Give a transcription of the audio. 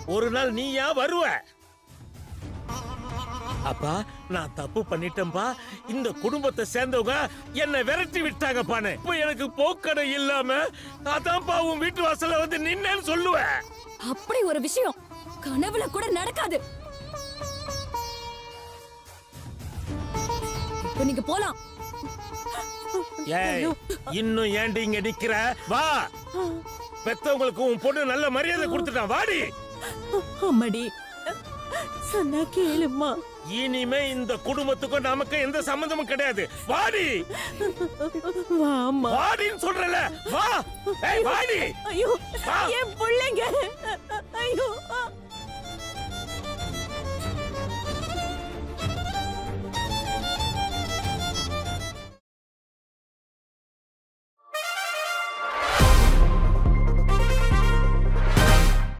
ஒரு நாள் நீ ஏன் வருவ? அப்பா நான் தப்பு பண்ணிட்டேன்பா. இந்த குடும்பத்தை சேர்ந்தவங்க என்னை விரட்டி விட்டாங்கப்பான்னு. இப்ப எனக்கு போக்கடை இல்லாம அதான்ப்பா உன் வீட்டு வாசல்ல வந்து நின்னேன்னு சொல்லுவேன். அப்படி ஒரு விஷயம் கனவுல கூட நடக்காது. இப்ப நீங்க போலாம். ஏய், இன்னும் ஏண்டி இங்க நிக்கிற? வா, பெத்தவங்களுக்கு உன் பொண்ணு நல்ல மரியாதை கொடுத்துட்டான். வாடி. அம்மாடி சொன்னா கேளுமா. இனிமே இந்த குடும்பத்துக்கும் நமக்கு எந்த சம்பந்தமும் கிடையாது. வாடி. வாமா. வாடின்னு சொல்றல. வா. ஏய் வாடி. ஐயோ வா. என் பிள்ளைங்க.